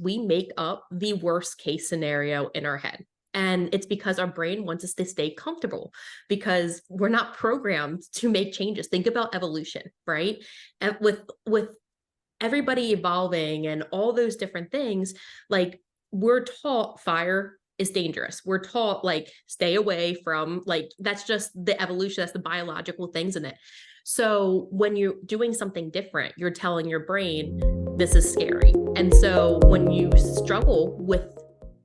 we make up the worst case scenario in our head. And it's because our brain wants us to stay comfortable because we're not programmed to make changes. Think about evolution, right? And with everybody evolving and all those different things, like we're taught fire is dangerous. We're taught like stay away from, like that's just the evolution, that's the biological things in it. So when you're doing something different, you're telling your brain this is scary. And so when you struggle with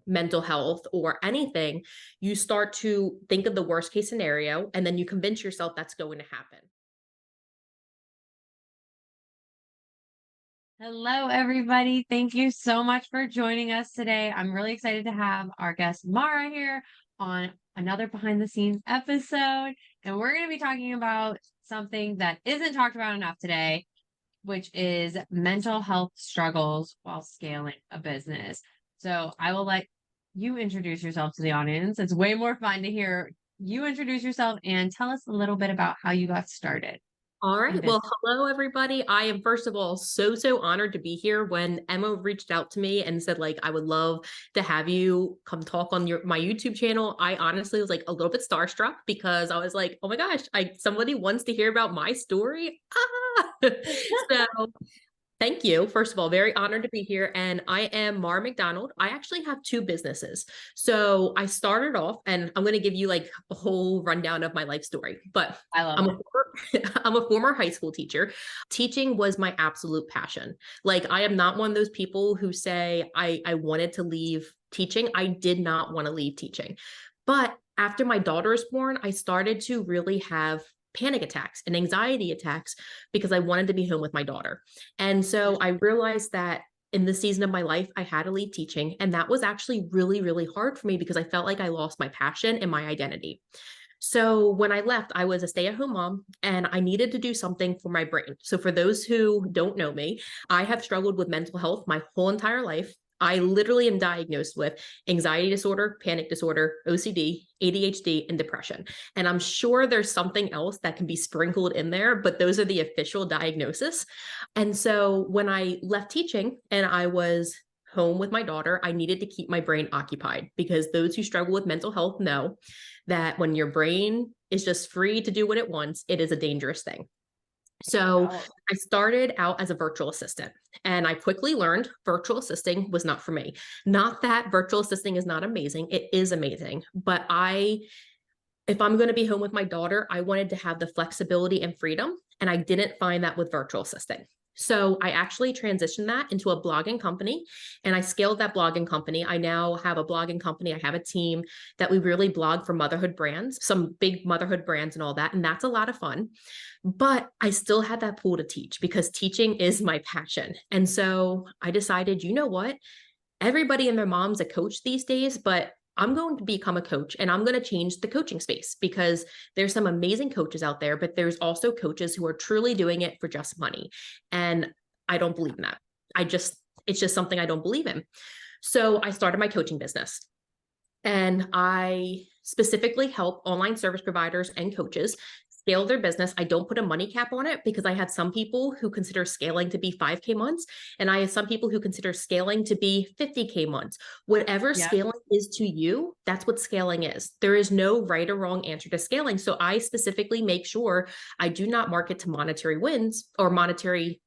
mental health or anything, you start to think of the worst case scenario and then you convince yourself that's going to happen. Hello, everybody. Thank you so much for joining us today. I'm really excited to have our guest Marra here on another behind the scenes episode. And we're going to be talking about something that isn't talked about enough today, which is mental health struggles while scaling a business. So I will let you introduce yourself to the audience. It's way more fun to hear you introduce yourself and tell us a little bit about how you got started. All right. Well, hello, everybody. I am, first of all, so honored to be here. When Emma reached out to me and said, like, I would love to have you come talk on my YouTube channel, I honestly was like a little bit starstruck because I was like, oh my gosh, somebody wants to hear about my story. Ah! So thank you. First of all, very honored to be here. And I am Marra McDonald. I actually have two businesses. So I started off, and I'm going to give you like a whole rundown of my life story, but I love it. I'm a former high school teacher. Teaching was my absolute passion. Like I am not one of those people who say I wanted to leave teaching. I did not want to leave teaching. But after my daughter was born, I started to really have panic attacks and anxiety attacks because I wanted to be home with my daughter. And so I realized that in this season of my life, I had to leave teaching. And that was actually really hard for me because I felt like I lost my passion and my identity. So when I left, I was a stay-at-home mom and I needed to do something for my brain. So for those who don't know me, I have struggled with mental health my whole entire life. I literally am diagnosed with anxiety disorder, panic disorder, OCD, ADHD, and depression. And I'm sure there's something else that can be sprinkled in there, but those are the official diagnosis. And so when I left teaching and I was home with my daughter, I needed to keep my brain occupied because those who struggle with mental health know that when your brain is just free to do what it wants, it is a dangerous thing. So I started out as a virtual assistant and I quickly learned virtual assisting was not for me. Not that virtual assisting is not amazing. It is amazing. But if I'm going to be home with my daughter, I wanted to have the flexibility and freedom. And I didn't find that with virtual assisting. So I actually transitioned that into a blogging company and I scaled that blogging company. I now have a blogging company. I have a team that we really blog for motherhood brands, some big motherhood brands and all that. And that's a lot of fun. But I still had that pool to teach because teaching is my passion. And so I decided, you know what? Everybody and their mom's a coach these days, but I'm going to become a coach and I'm going to change the coaching space because there's some amazing coaches out there, but there's also coaches who are truly doing it for just money. And I don't believe in that. It's just something I don't believe in. So I started my coaching business and I specifically help online service providers and coaches scale their business. I don't put a money cap on it because I have some people who consider scaling to be 5K months. And I have some people who consider scaling to be 50K months. Whatever scaling is to you, that's what scaling is. There is no right or wrong answer to scaling. So I specifically make sure I do not market to monetary wins or monetary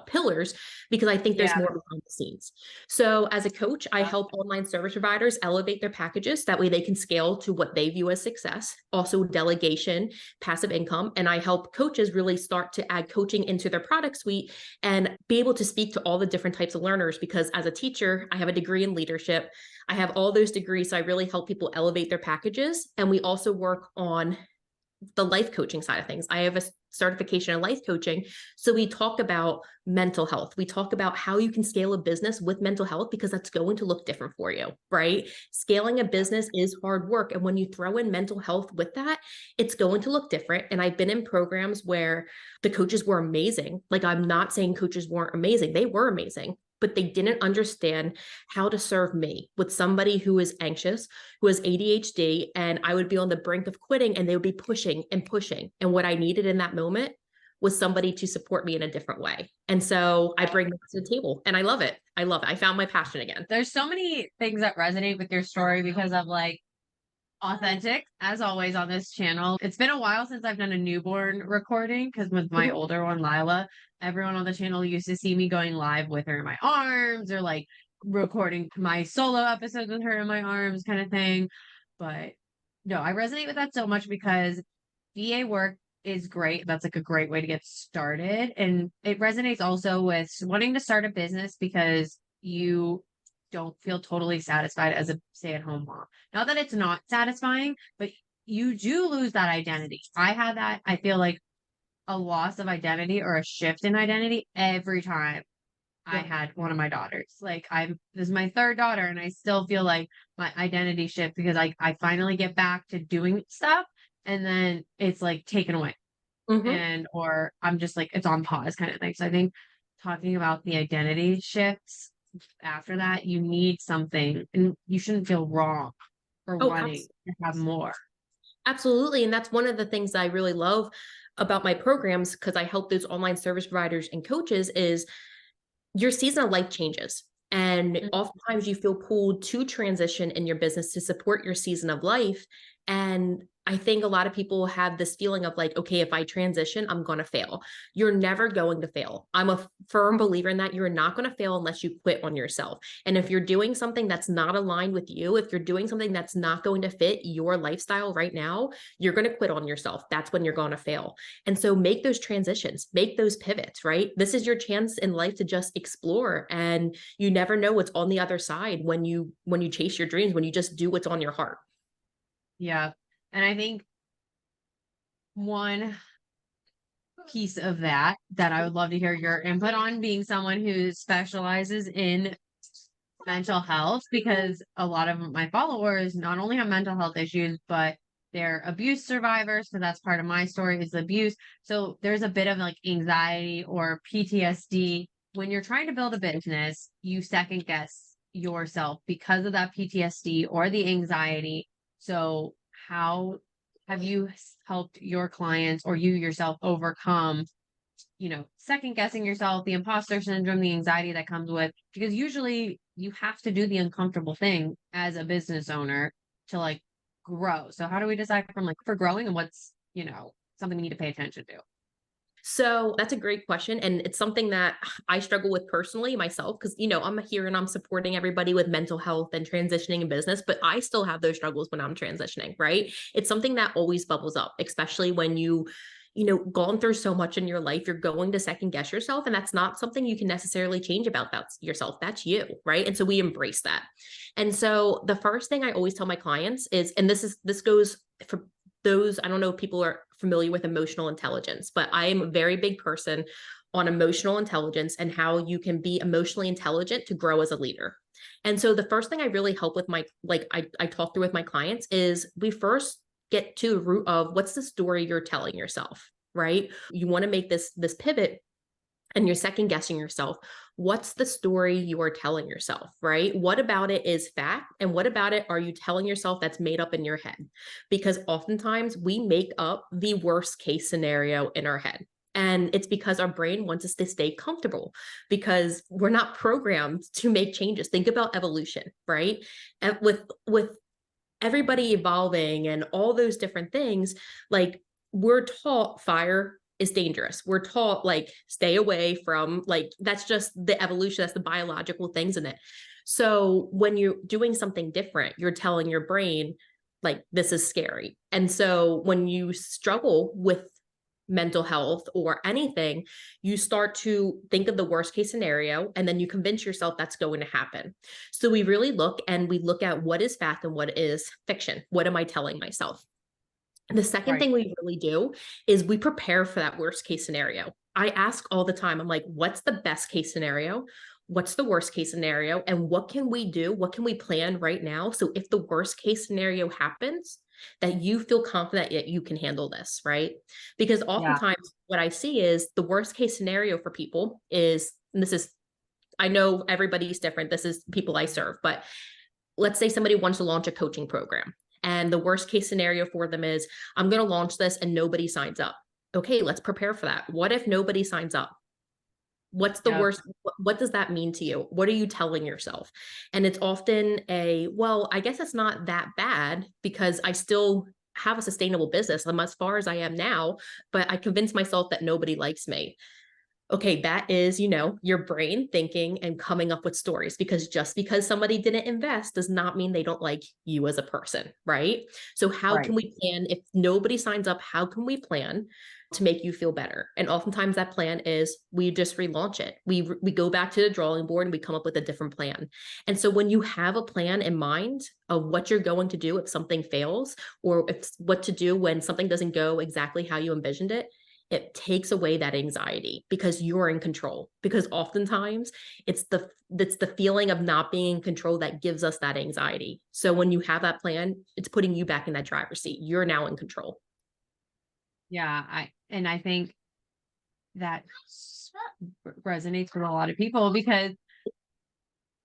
pillars, because I think there's more behind the scenes. So as a coach, I help online service providers elevate their packages. That way they can scale to what they view as success, also delegation, passive income. And I help coaches really start to add coaching into their product suite and be able to speak to all the different types of learners. Because as a teacher, I have a degree in leadership. I have all those degrees. So I really help people elevate their packages. And we also work on the life coaching side of things. I have a certification in life coaching. So we talk about mental health. We talk about how you can scale a business with mental health because that's going to look different for you, right? Scaling a business is hard work. And when you throw in mental health with that, it's going to look different. And I've been in programs where the coaches were amazing. Like I'm not saying coaches weren't amazing. They were amazing, but they didn't understand how to serve me with somebody who is anxious, who has ADHD, and I would be on the brink of quitting and they would be pushing and pushing. And what I needed in that moment with somebody to support me in a different way. And so I bring that to the table and I love it. I love it. I found my passion again. There's so many things that resonate with your story because of like authentic, as always on this channel. It's been a while since I've done a newborn recording because with my older one, Lila, everyone on the channel used to see me going live with her in my arms or like recording my solo episodes with her in my arms kind of thing. But no, I resonate with that so much because VA work is great. That's like a great way to get started. And it resonates also with wanting to start a business because you don't feel totally satisfied as a stay-at-home mom. Not that it's not satisfying, but you do lose that identity. I had that, I feel like a loss of identity or a shift in identity every time I had one of my daughters. Like this is my third daughter and I still feel like my identity shift because I finally get back to doing stuff and then it's like taken away. And or I'm just like it's on pause kind of thing. So I think talking about the identity shifts after that, you need something and you shouldn't feel wrong for Oh, wanting to have more. absolutely. And that's one of the things I really love about my programs, because I help those online service providers and coaches, is your season of life changes. And oftentimes you feel pulled to transition in your business to support your season of life. And I think a lot of people have this feeling of like, okay, if I transition, I'm going to fail. You're never going to fail. I'm a firm believer in that. You're not going to fail unless you quit on yourself. And if you're doing something that's not aligned with you, if you're doing something that's not going to fit your lifestyle right now, you're going to quit on yourself. That's when you're going to fail. And so make those transitions, make those pivots, right? This is your chance in life to just explore. And you never know what's on the other side when you chase your dreams, when you just do what's on your heart. Yeah. And I think one piece of that I would love to hear your input on, being someone who specializes in mental health, because a lot of my followers not only have mental health issues, but they're abuse survivors. So that's part of my story is abuse. So there's a bit of like anxiety or PTSD. When you're trying to build a business, you second guess yourself because of that PTSD or the anxiety. So how have you helped your clients or you yourself overcome, second guessing yourself, the imposter syndrome, the anxiety that comes with, because usually you have to do the uncomfortable thing as a business owner to like grow. So how do we decide from like for growing and what's, something we need to pay attention to? So that's a great question. And it's something that I struggle with personally myself, because, I'm here and I'm supporting everybody with mental health and transitioning in business, but I still have those struggles when I'm transitioning, right? It's something that always bubbles up, especially when gone through so much in your life, you're going to second guess yourself. And that's not something you can necessarily change about that yourself. That's you, right? And so we embrace that. And so the first thing I always tell my clients is, and this goes for those, I don't know if people are familiar with emotional intelligence, but I am a very big person on emotional intelligence and how you can be emotionally intelligent to grow as a leader. And so the first thing I really help with I talk through with my clients is we first get to the root of what's the story you're telling yourself, right? You want to make this pivot and you're second guessing yourself. What's the story you are telling yourself, right? What about it is fact? And what about it are you telling yourself that's made up in your head? Because oftentimes we make up the worst case scenario in our head. And it's because our brain wants us to stay comfortable because we're not programmed to make changes. Think about evolution, right? And with everybody evolving and all those different things, like we're taught fire is dangerous. We're taught like stay away from that's just the evolution, that's the biological things in it. So when you're doing something different, you're telling your brain like this is scary. And so when you struggle with mental health or anything, you start to think of the worst case scenario and then you convince yourself that's going to happen. So we really look at what is fact and what is fiction. What am I telling myself? The second thing we really do is we prepare for that worst case scenario. I ask all the time, I'm like, what's the best case scenario? What's the worst case scenario? And what can we do? What can we plan right now? So if the worst case scenario happens, that you feel confident that you can handle this, right? Because oftentimes what I see is the worst case scenario for people is, and this is, I know everybody's different. This is people I serve, but let's say somebody wants to launch a coaching program. And the worst case scenario for them is, I'm going to launch this and nobody signs up. Okay, let's prepare for that. What if nobody signs up? What's the Yep. worst? What does that mean to you? What are you telling yourself? And it's often well, I guess it's not that bad because I still have a sustainable business. I'm as far as I am now, but I convinced myself that nobody likes me. Okay, that is, your brain thinking and coming up with stories, because just because somebody didn't invest does not mean they don't like you as a person, right? So how Right. can we plan if nobody signs up? How can we plan to make you feel better? And oftentimes that plan is we just relaunch it. We go back to the drawing board and we come up with a different plan. And so when you have a plan in mind of what you're going to do if something fails, or if what to do when something doesn't go exactly how you envisioned it takes away that anxiety because you're in control. Because oftentimes it's the feeling of not being in control that gives us that anxiety. So when you have that plan, it's putting you back in that driver's seat. You're now in control. Yeah. I think that resonates with a lot of people because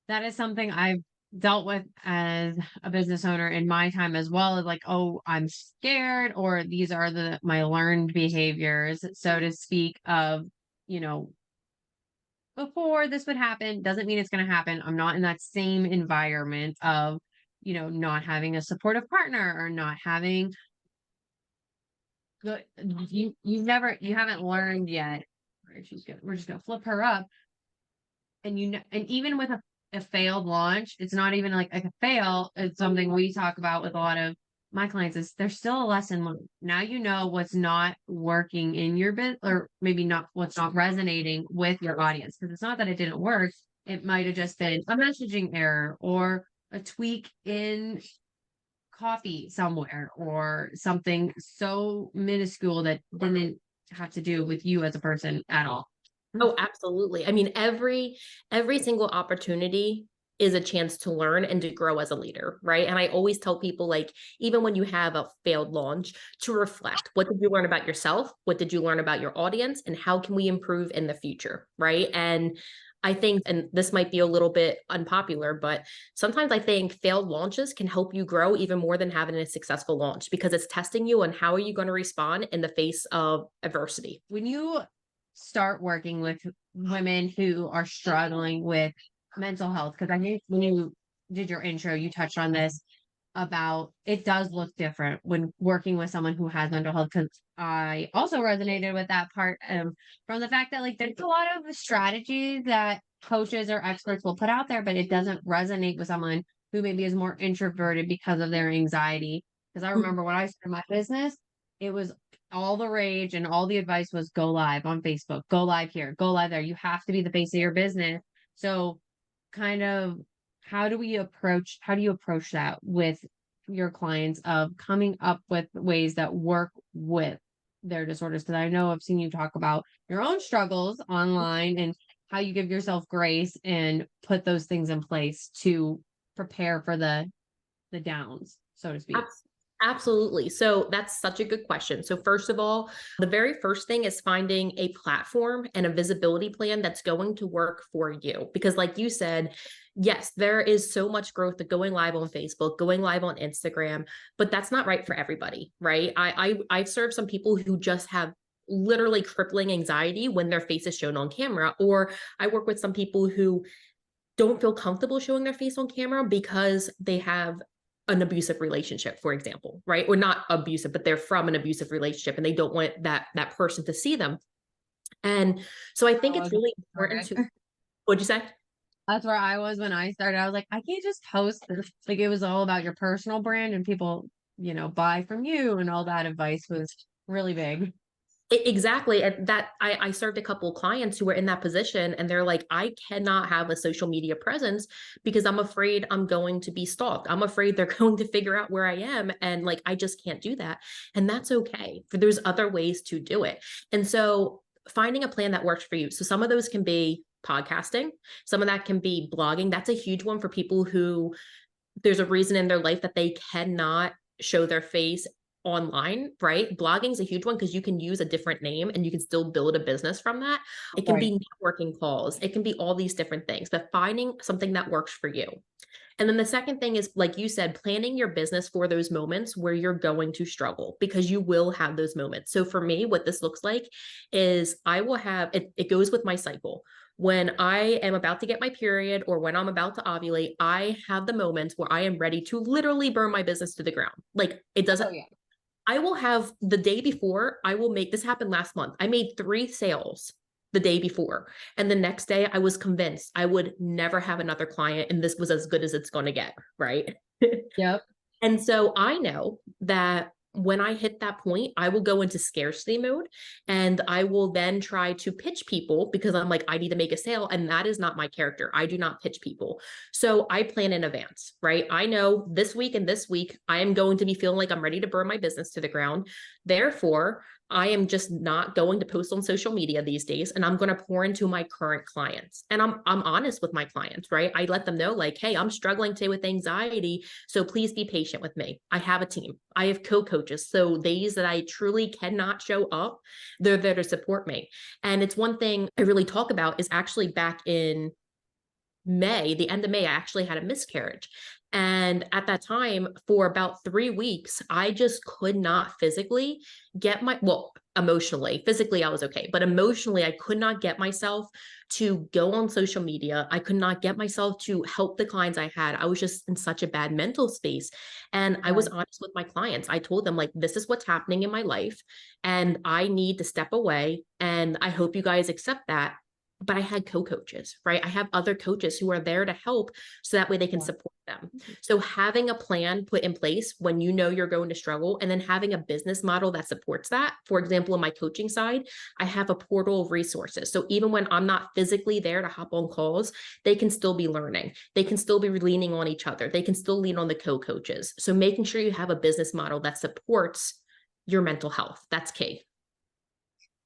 that is something I've dealt with as a business owner in my time as well, as like, oh, I'm scared, or these are my learned behaviors, so to speak, of, you know, before this would happen, doesn't mean it's going to happen. I'm not in that same environment of, not having a supportive partner, or not having the you haven't learned yet. We're just gonna flip her up. And even with a failed launch, it's not even like a fail. It's something we talk about with a lot of my clients, is there's still a lesson learned. Now you know what's not working in your bit, or maybe not what's not resonating with your audience. Because it's not that it didn't work. It might have just been a messaging error, or a tweak in copy somewhere, or something so minuscule that didn't have to do with you as a person at all. Oh, absolutely. I mean, every single opportunity is a chance to learn and to grow as a leader, right? And I always tell people, like, even when you have a failed launch, to reflect. What did you learn about yourself? What did you learn about your audience? And how can we improve in the future, right? And I think, and this might be a little bit unpopular, but sometimes I think failed launches can help you grow even more than having a successful launch, because it's testing you on how are you going to respond in the face of adversity. When you start working with women who are struggling with mental health, because I think when you did your intro, you touched on this, about it does look different when working with someone who has mental health. Because I also resonated with that part, from the fact that, like, there's a lot of strategies that coaches or experts will put out there, but it doesn't resonate with someone who maybe is more introverted because of their anxiety. Because I remember when I started my business, it was all the rage, and all the advice was go live on Facebook, go live here, go live there. You have to be the face of your business. So, kind of, how do you approach that with your clients, of coming up with ways that work with their disorders? Because I know I've seen you talk about your own struggles online, and how you give yourself grace and put those things in place to prepare for the downs, so to speak. Absolutely. So that's such a good question. So first of all, the very first thing is finding a platform and a visibility plan that's going to work for you. Because like you said, yes, there is so much growth of going live on Facebook, going live on Instagram, but that's not right for everybody, right? I've served some people who just have literally crippling anxiety when their face is shown on camera, or I work with some people who don't feel comfortable showing their face on camera because they have an abusive relationship, for example, right? Or not abusive, but they're from an abusive relationship and they don't want that person to see them. And so I think Oh, it's okay. really important to, what'd you say? That's where I was when I started. I was like, I can't just post this. Like, it was all about your personal brand, and people, buy from you, and all that advice was really big. Exactly. And that I served a couple of clients who were in that position, and they're like, I cannot have a social media presence because I'm afraid I'm going to be stalked. I'm afraid they're going to figure out where I am. And like, I just can't do that. And that's okay. But there's other ways to do it. And so finding a plan that works for you. So some of those can be podcasting, some of that can be blogging. That's a huge one for people who there's a reason in their life that they cannot show their face online, right? Blogging is a huge one because you can use a different name and you can still build a business from that. It can be networking calls. It can be all these different things, but finding something that works for you. And then the second thing is, like you said, planning your business for those moments where you're going to struggle, because you will have those moments. So for me, what this looks like is I will have, it goes with my cycle. When I am about to get my period or when I'm about to ovulate, I have the moments where I am ready to literally burn my business to the ground. Like it doesn't, I will have the day before, I will make, this happened last month. I made 3 sales the day before. And the next day I was convinced I would never have another client and this was as good as it's going to get. Right. Yep. And so I know that when I hit that point, I will go into scarcity mode and I will then try to pitch people because I'm like, I need to make a sale. And that is not my character. I do not pitch people. So I plan in advance, right? I know this week and this week, I am going to be feeling like I'm ready to burn my business to the ground. Therefore, I am just not going to post on social media these days, and I'm going to pour into my current clients. And I'm honest with my clients, right? I let them know like, hey, I'm struggling today with anxiety, so please be patient with me. I have a team. I have co-coaches. So days that I truly cannot show up, they're there to support me. And it's one thing I really talk about is actually back in May, the end of May, I actually had a miscarriage. And at that time, for about 3 weeks, I just could not physically get well, emotionally, physically, I was okay, but emotionally, I could not get myself to go on social media. I could not get myself to help the clients I had. I was just in such a bad mental space. And I was honest with my clients. I told them, like, this is what's happening in my life, and I need to step away. And I hope you guys accept that. But I had co-coaches, right? I have other coaches who are there to help so that way they can support them. So having a plan put in place when you know you're going to struggle, and then having a business model that supports that. For example, on my coaching side, I have a portal of resources. So even when I'm not physically there to hop on calls, they can still be learning. They can still be leaning on each other. They can still lean on the co-coaches. So making sure you have a business model that supports your mental health, that's key.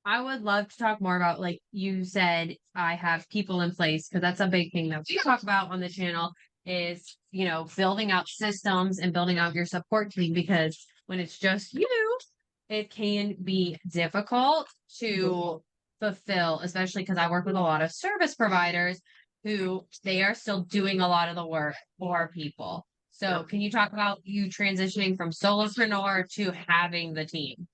I would love to talk more about, like you said, I have people in place, because that's a big thing that we talk about on the channel is, building out systems and building out your support team, because when it's just you, it can be difficult to fulfill, especially because I work with a lot of service providers who they are still doing a lot of the work for people. So can you talk about you transitioning from solopreneur to having the team?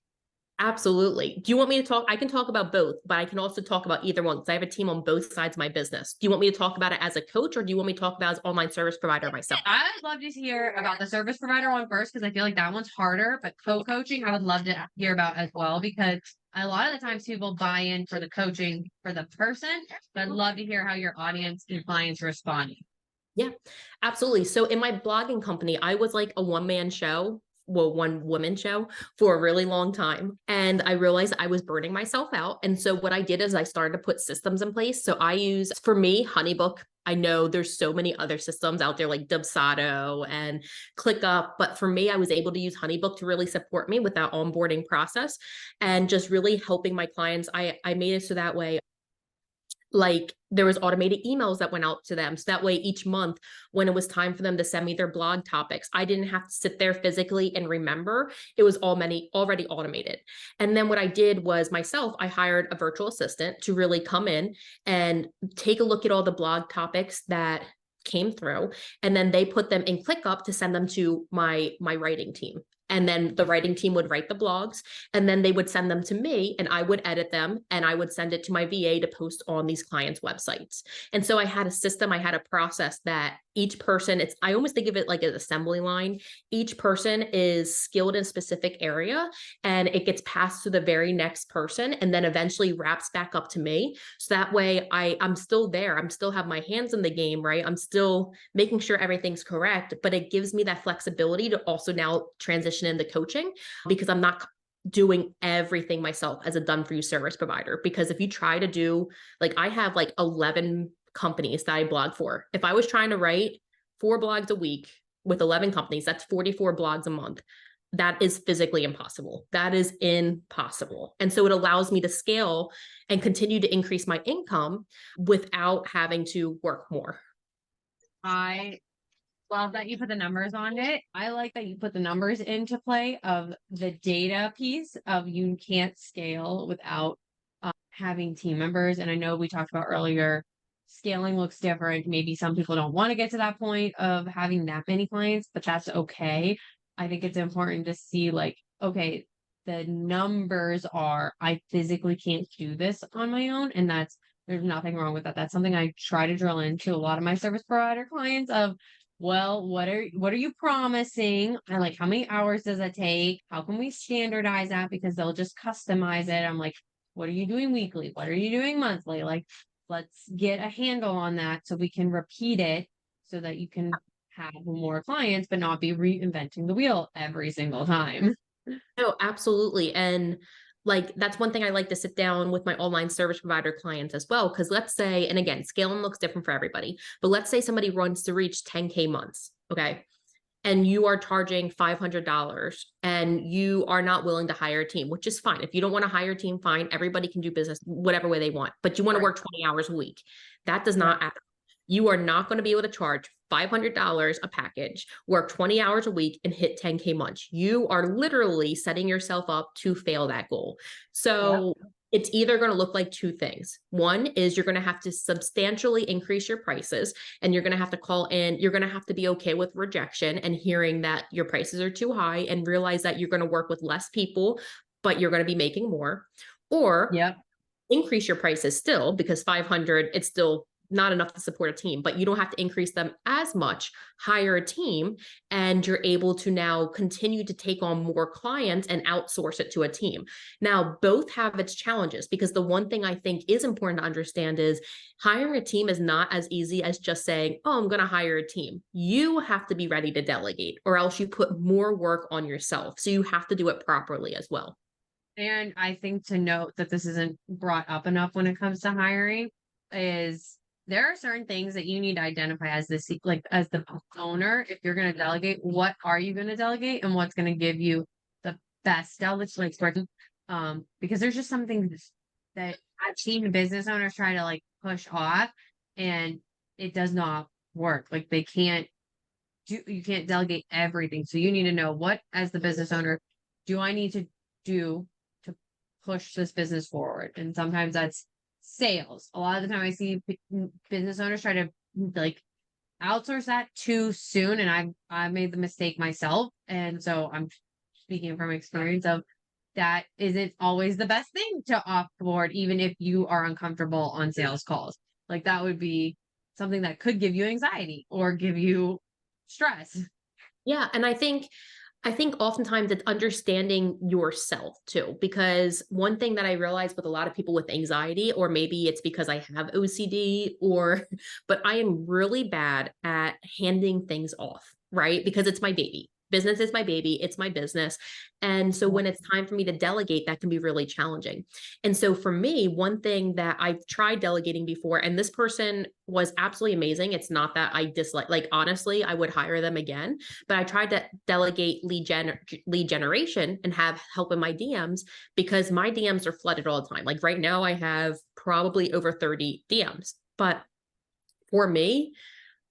Absolutely. Do you want me to talk? I can talk about both, but I can also talk about either one because I have a team on both sides of my business. Do you want me to talk about it as a coach, or do you want me to talk about it as online service provider myself? I'd love to hear about the service provider one first, because I feel like that one's harder, but co-coaching, I would love to hear about as well, because a lot of the times people buy in for the coaching for the person, but I'd love to hear how your audience and clients respond. Yeah, absolutely. So in my blogging company, I was like a one-man show, well, one woman show for a really long time. And I realized I was burning myself out. And so what I did is I started to put systems in place. So I use, for me, HoneyBook. I know there's so many other systems out there like Dubsado and ClickUp, but for me, I was able to use HoneyBook to really support me with that onboarding process and just really helping my clients. I made it so that way, like there was automated emails that went out to them. So that way each month when it was time for them to send me their blog topics, I didn't have to sit there physically and remember. It was already automated. And then what I did was myself, I hired a virtual assistant to really come in and take a look at all the blog topics that came through. And then they put them in ClickUp to send them to my writing team. And then the writing team would write the blogs, and then they would send them to me and I would edit them and I would send it to my VA to post on these clients' websites. And so I had a system, I had a process that each person, I almost think of it like an assembly line. Each person is skilled in a specific area and it gets passed to the very next person and then eventually wraps back up to me. So that way I'm still there. I'm still have my hands in the game, right? I'm still making sure everything's correct, but it gives me that flexibility to also now transition into coaching because I'm not doing everything myself as a done for you service provider. Because if you try to do, like I have like 11 companies that I blog for. If I was trying to write 4 blogs a week with 11 companies, that's 44 blogs a month. That is physically impossible. That is impossible. And so it allows me to scale and continue to increase my income without having to work more. I love that you put the numbers on it. I like that you put the numbers into play of the data piece of you can't scale without having team members. And I know we talked about earlier, scaling looks different. Maybe some people don't want to get to that point of having that many clients, but that's okay. I think it's important to see like, okay, the numbers are, I physically can't do this on my own. And there's nothing wrong with that. That's something I try to drill into a lot of my service provider clients of, well, what are you promising? And like, how many hours does it take? How can we standardize that? Because they'll just customize it. I'm like, what are you doing weekly? What are you doing monthly? Like, let's get a handle on that so we can repeat it so that you can have more clients, but not be reinventing the wheel every single time. No, absolutely. And like that's one thing I like to sit down with my online service provider clients as well. Cause let's say, and again, scaling looks different for everybody, but let's say somebody runs to reach 10K months. Okay. And you are charging $500 and you are not willing to hire a team, which is fine. If you don't want to hire a team, fine. Everybody can do business whatever way they want, but you want to Right. work 20 hours a week. That does Right. not happen. You are not going to be able to charge $500 a package, work 20 hours a week and hit 10K months. You are literally setting yourself up to fail that goal. Yep. So it's either going to look like two things. One is you're going to have to substantially increase your prices and you're going to have to call in, you're going to have to be okay with rejection and hearing that your prices are too high and realize that you're going to work with less people, but you're going to be making more. Or Yep. increase your prices still because 500, it's still not enough to support a team, but you don't have to increase them as much, hire a team, and you're able to now continue to take on more clients and outsource it to a team. Now, both have its challenges because the one thing I think is important to understand is hiring a team is not as easy as just saying, oh, I'm going to hire a team. You have to be ready to delegate or else you put more work on yourself. So you have to do it properly as well. And I think to note that this isn't brought up enough when it comes to hiring is there are certain things that you need to identify as like as the owner. If you're going to delegate, what are you going to delegate and what's going to give you the best delegation? Because there's just some things that I've seen business owners try to like push off and it does not work. Like you can't delegate everything. So you need to know what, as the business owner, do I need to do to push this business forward? And sometimes that's sales. A lot of the time I see business owners try to like outsource that too soon. And I've made the mistake myself. And so I'm speaking from experience of that isn't always the best thing to offboard, even if you are uncomfortable on sales calls. Like that would be something that could give you anxiety or give you stress. Yeah. And I think oftentimes it's understanding yourself too, because one thing that I realize with a lot of people with anxiety, or maybe it's because I have OCD but I am really bad at handing things off, right? Because it's my baby. Business is my baby. It's my business. And so when it's time for me to delegate, that can be really challenging. And so for me, one thing that I've tried delegating before, and this person was absolutely amazing. It's not that I dislike, like, honestly, I would hire them again, but I tried to delegate lead generation and have help in my DMs because my DMs are flooded all the time. Like right now I have probably over 30 DMs, but for me,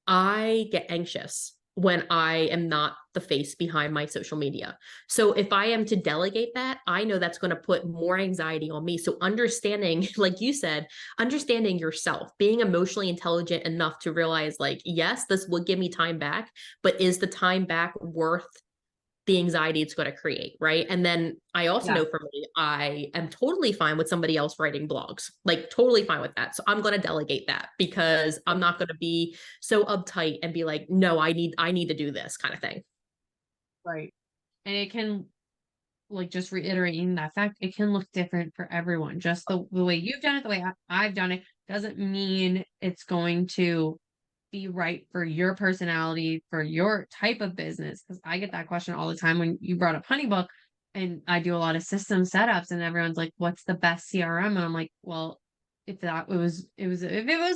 I get anxious when I am not the face behind my social media. So if I am to delegate that, I know that's going to put more anxiety on me. So understanding, like you said, understanding yourself, being emotionally intelligent enough to realize like, yes, this will give me time back, but is the time back worth the anxiety it's going to create, right? And then I also Yeah. know for me, I am totally fine with somebody else writing blogs, like totally fine with that. So I'm going to delegate that because I'm not going to be so uptight and be like, no, I need to do this kind of thing. Right. And it can, like, just reiterating that fact, it can look different for everyone. Just the way you've done it, the way I've done it, doesn't mean it's going to be right for your personality, for your type of business. Because I get that question all the time when you brought up Honeybook, and I do a lot of system setups, and everyone's like, "What's the best CRM?" And I'm like, "Well, if it was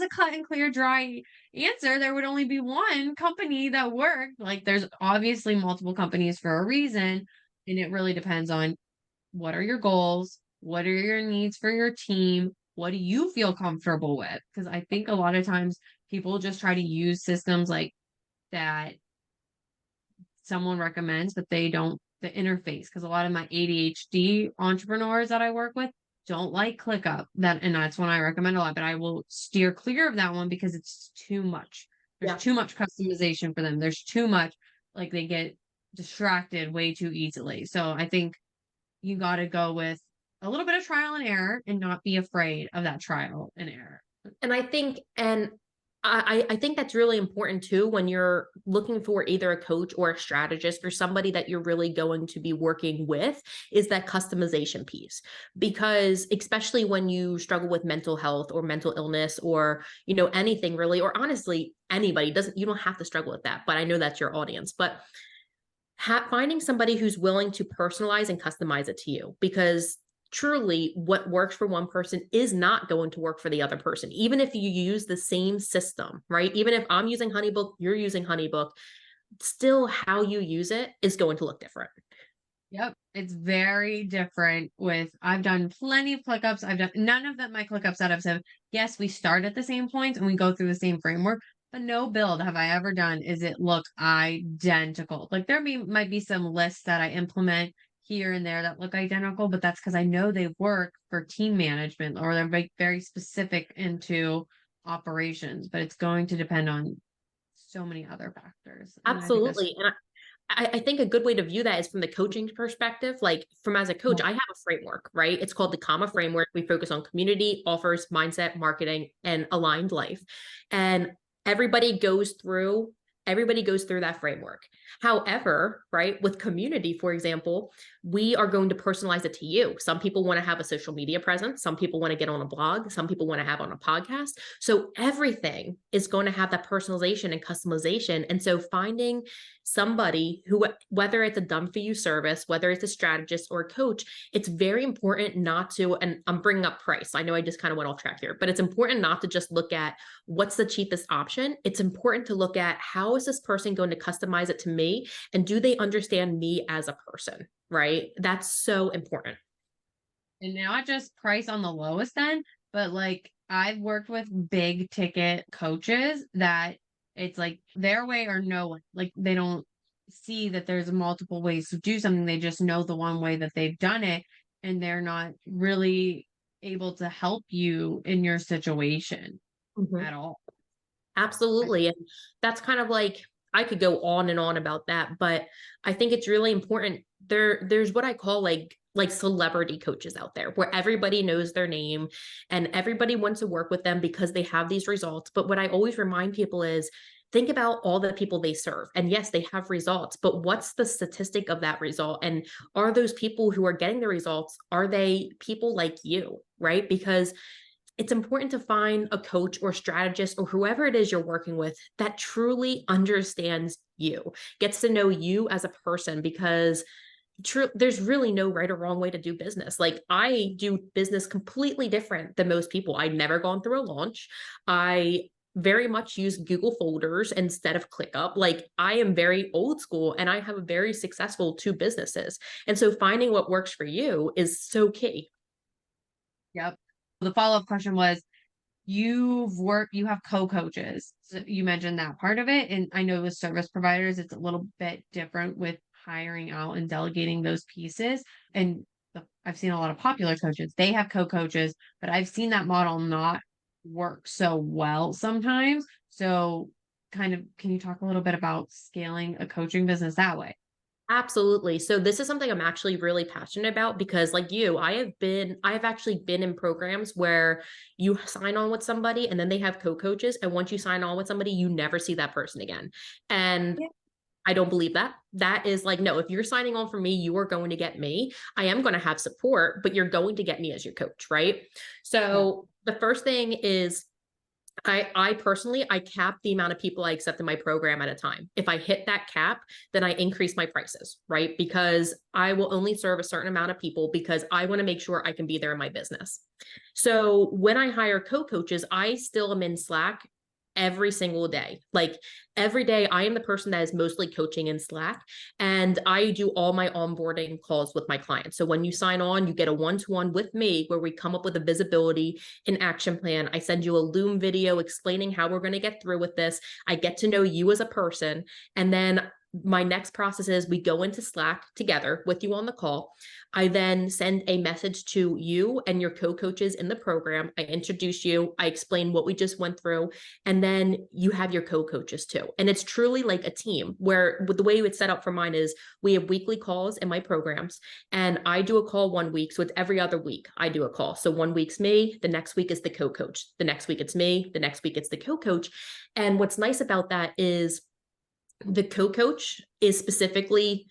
a cut and clear, dry answer, there would only be one company that worked. Like, there's obviously multiple companies for a reason, and it really depends on what are your goals, what are your needs for your team, what do you feel comfortable with? Because I think a lot of times people just try to use systems like that someone recommends, but they don't, the interface, because a lot of my ADHD entrepreneurs that I work with don't like ClickUp. And that's one I recommend a lot, but I will steer clear of that one because it's too much. There's Yeah. too much customization for them. There's too much, like they get distracted way too easily. So I think you got to go with a little bit of trial and error and not be afraid of that trial and error. And I think that's really important too when you're looking for either a coach or a strategist or somebody that you're really going to be working with, is that customization piece. Because especially when you struggle with mental health or mental illness or, anything really, or honestly, anybody you don't have to struggle with that, but I know that's your audience. But finding somebody who's willing to personalize and customize it to you, because truly what works for one person is not going to work for the other person. Even if you use the same system, right? Even if I'm using HoneyBook, you're using HoneyBook, still how you use it is going to look different. Yep. It's very different I've done plenty of ClickUps. I've done none of my ClickUp setups have, yes, we start at the same points and we go through the same framework, but no build have I ever done is it look identical. Like might be some lists that I implement here and there that look identical, but that's because I know they work for team management or they're very specific into operations, but it's going to depend on so many other factors. Absolutely. And I think a good way to view that is from the coaching perspective. Like as a coach, I have a framework, right? It's called the Comma framework. We focus on community, offers, mindset, marketing, and aligned life. And everybody goes through that framework. However, right, with community, for example, we are going to personalize it to you. Some people want to have a social media presence. Some people want to get on a blog. Some people want to have on a podcast. So everything is going to have that personalization and customization. And so finding somebody who, whether it's a done for you service, whether it's a strategist or a coach, it's very important not to, and I'm bringing up price. I know I just kind of went off track here, but it's important not to just look at what's the cheapest option. It's important to look at how is this person going to customize it to me? And do they understand me as a person, right? That's so important. And not just price on the lowest end, but like I've worked with big ticket coaches that it's like their way or no way. Like they don't see that there's multiple ways to do something. They just know the one way that they've done it. And they're not really able to help you in your situation at all. Absolutely. And that's kind of like, I could go on and on about that, but I think it's really important. There's what I call like celebrity coaches out there where everybody knows their name and everybody wants to work with them because they have these results. But what I always remind people is think about all the people they serve. And yes, they have results, but what's the statistic of that result? And are those people who are getting the results, are they people like you, right? Because it's important to find a coach or strategist or whoever it is you're working with that truly understands you, gets to know you as a person, because there's really no right or wrong way to do business. Like I do business completely different than most people. I've never gone through a launch. I very much use Google folders instead of ClickUp. Like I am very old school and I have a very successful 2 businesses. And so finding what works for you is so key. Yep. The follow-up question was, you have co-coaches. So you mentioned that part of it. And I know with service providers, it's a little bit different with hiring out and delegating those pieces. And I've seen a lot of popular coaches, they have co-coaches, but I've seen that model not work so well sometimes. So can you talk a little bit about scaling a coaching business that way? Absolutely. So this is something I'm actually really passionate about because like you, I have actually been in programs where you sign on with somebody and then they have co-coaches. And once you sign on with somebody, you never see that person again. And Yeah. I don't believe that. That is like, no, if you're signing on for me, you are going to get me. I am going to have support, but you're going to get me as your coach, right? So the first thing is I personally, I cap the amount of people I accept in my program at a time. If I hit that cap, then I increase my prices, right? Because I will only serve a certain amount of people because I want to make sure I can be there in my business. So when I hire co-coaches, I still am in Slack every single day. Like every day, I am the person that is mostly coaching in Slack, and I do all my onboarding calls with my clients. So when you sign on, you get a one-to-one with me where we come up with a visibility and action plan. I send you a Loom video explaining how we're going to get through with this. I get to know you as a person. And then my next process is we go into Slack together with you on the call. I then send a message to you and your co-coaches in the program. I introduce you, I explain what we just went through, and then you have your co-coaches too. And it's truly like a team where with the way it's set up for mine is we have weekly calls in my programs, and I do a call one week. So it's every other week I do a call. So one week's me, the next week is the co-coach, the next week it's me, the next week it's the co-coach. And what's nice about that is the co-coach is specifically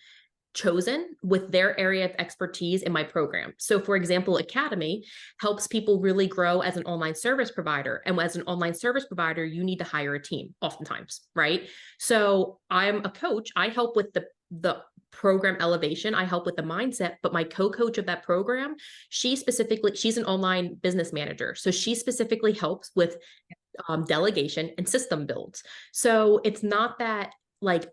chosen with their area of expertise in my program. So for example, Academy helps people really grow as an online service provider. And as an online service provider, you need to hire a team oftentimes, right? So I'm a coach. I help with the program elevation. I help with the mindset, but my co-coach of that program, she's an online business manager. So she specifically helps with delegation and system builds. So it's not that like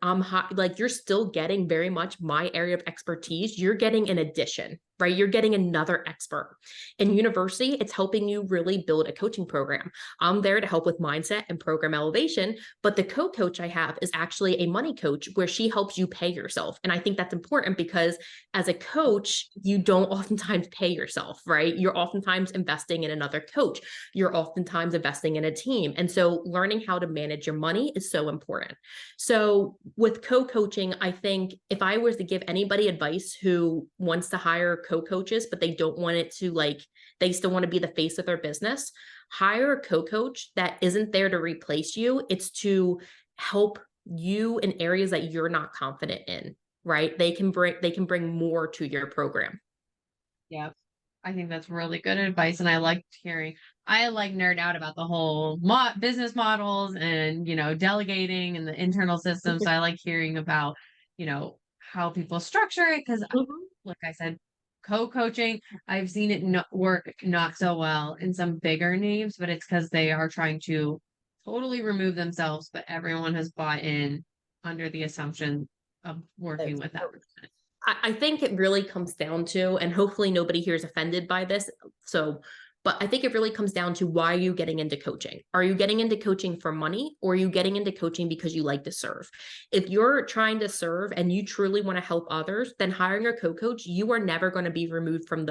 like you're still getting very much my area of expertise. You're getting an addition, right? You're getting another expert. In university, it's helping you really build a coaching program. I'm there to help with mindset and program elevation, but the co-coach I have is actually a money coach where she helps you pay yourself. And I think that's important because as a coach, you don't oftentimes pay yourself, right? You're oftentimes investing in another coach. You're oftentimes investing in a team. And so learning how to manage your money is so important. So with co-coaching, I think if I was to give anybody advice who wants to hire co-coaches, but they don't want it to they still want to be the face of their business, hire a co-coach that isn't there to replace you. It's to help you in areas that you're not confident in, right? They can bring more to your program. Yeah. I think that's really good advice. And I like nerd out about the whole business models and, delegating and the internal systems. So I like hearing about, how people structure it. Cause like I said, co-coaching, I've seen it work not so well in some bigger names, but it's because they are trying to totally remove themselves, but everyone has bought in under the assumption of working with that person. I think it really comes down to, and hopefully nobody here is offended by this. But I think it really comes down to why are you getting into coaching? Are you getting into coaching for money, or are you getting into coaching because you like to serve? If you're trying to serve and you truly want to help others, then hiring a co-coach, you are never going to be removed from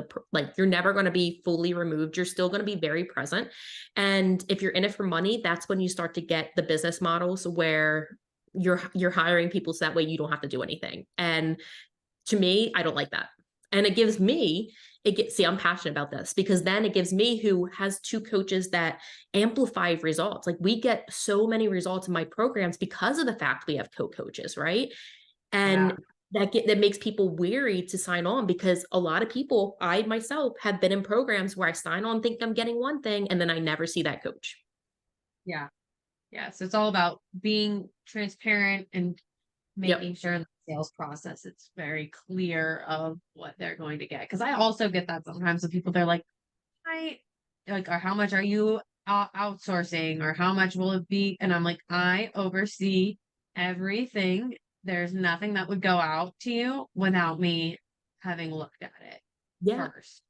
you're never going to be fully removed. You're still going to be very present. And if you're in it for money, that's when you start to get the business models where you're hiring people so that way you don't have to do anything. And to me, I don't like that. And it gives me, I'm passionate about this because then it gives me, who has two coaches that amplify results. Like we get so many results in my programs because of the fact we have co-coaches, right? And that makes people weary to sign on because a lot of people, I myself have been in programs where I sign on, think I'm getting one thing, and then I never see that coach. Yeah. Yeah. So it's all about being transparent and making sure in the sales process it's very clear of what they're going to get. Because I also get that sometimes with people. They're like, or how much are you outsourcing, or how much will it be? And I'm like, I oversee everything. There's nothing that would go out to you without me having looked at it first.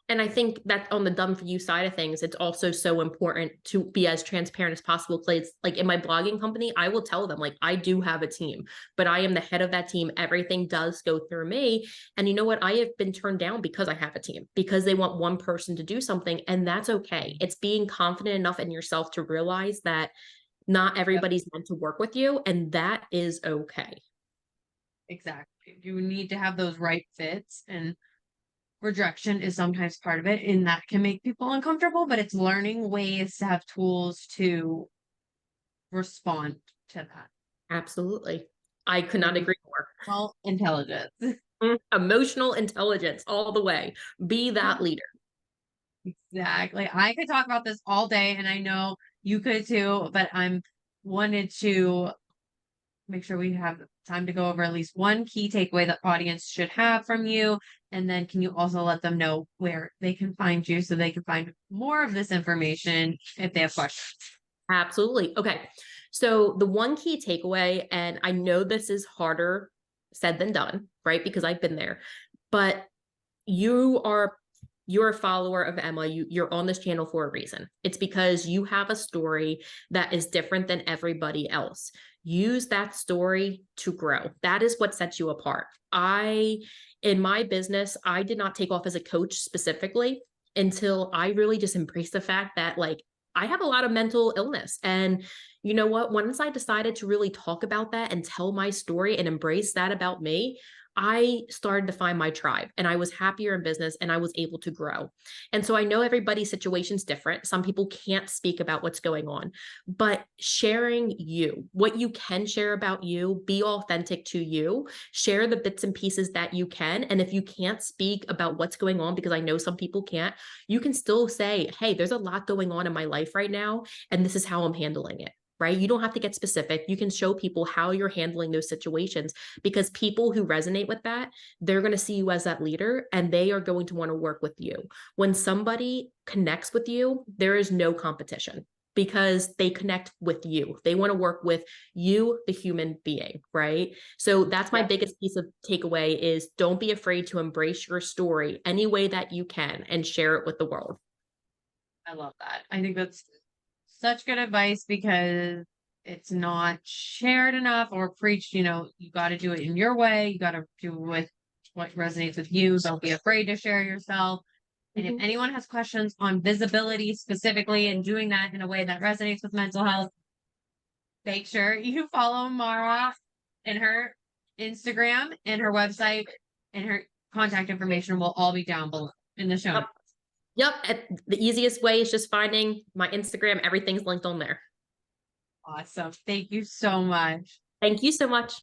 And I think that on the done for you side of things, it's also so important to be as transparent as possible. Because like in my blogging company, I will tell them like, I do have a team, but I am the head of that team. Everything does go through me. And you know what? I have been turned down because I have a team, because they want one person to do something. And that's okay. It's being confident enough in yourself to realize that not everybody's meant to work with you. And that is okay. Exactly. You need to have those right fits, and rejection is sometimes part of it, and that can make people uncomfortable, but it's learning ways to have tools to respond to that. Absolutely. I could not agree more. Well, intelligence. Emotional intelligence all the way. Be that leader. Exactly. I could talk about this all day, and I know you could too, but I'm wanted to make sure we have time to go over at least one key takeaway the audience should have from you. And then can you also let them know where they can find you so they can find more of this information if they have questions? Absolutely. Okay. So the one key takeaway, and I know this is harder said than done, right? Because I've been there, but you're a follower of Emma. You're on this channel for a reason. It's because you have a story that is different than everybody else. use that story to grow. That is what sets you apart. In my business, I did not take off as a coach specifically until I really just embraced the fact that like I have a lot of mental illness. And you know what? Once I decided to really talk about that and tell my story and embrace that about me, I started to find my tribe and I was happier in business and I was able to grow. And so I know everybody's situation's different. Some people can't speak about what's going on, but sharing you, what you can share about you, be authentic to you, share the bits and pieces that you can. And if you can't speak about what's going on, because I know some people can't, you can still say, hey, there's a lot going on in my life right now, and this is how I'm handling it. Right? You don't have to get specific. You can show people how you're handling those situations, because people who resonate with that, they're going to see you as that leader and they are going to want to work with you. When somebody connects with you, there is no competition because they connect with you. They want to work with you, the human being, right? So that's my biggest piece of takeaway is don't be afraid to embrace your story any way that you can and share it with the world. I love that. I think that's such good advice because it's not shared enough or preached. You got to do it in your way. You got to do it with what resonates with you. Don't be afraid to share yourself. And if anyone has questions on visibility specifically and doing that in a way that resonates with mental health, make sure you follow Marra and her Instagram and her website, and her contact information will all be down below in the show notes. Yep. The easiest way is just finding my Instagram. Everything's linked on there. Awesome. Thank you so much. Thank you so much.